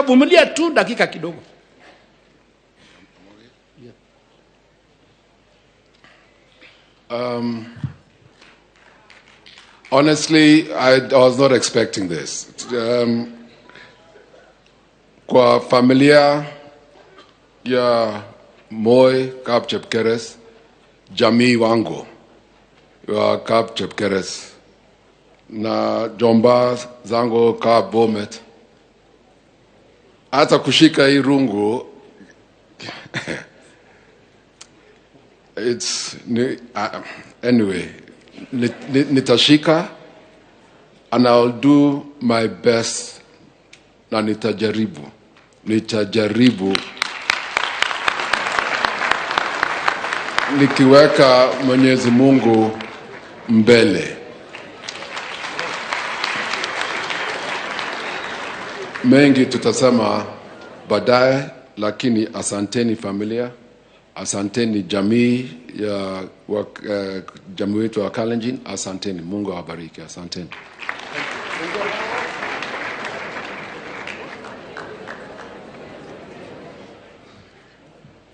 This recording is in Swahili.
Vumilia tu dakika kidogo. Honestly, I was not expecting this. Kwa familia ya Moi Kap Chepkeres, jamii wangu ya Kap Chepkeres, na jomba zangu Kap Bomet, hata kushika hii rungu anyway, nitashika and I'll do my best na nitajaribu nikiweka Mwenyezi Mungu mbele. Mengi tutasema baadaye, lakini asanteni familia, asanteni jamii ya jamii wetu wa Kalenjin, asanteni. Mungu awabariki, asanteni.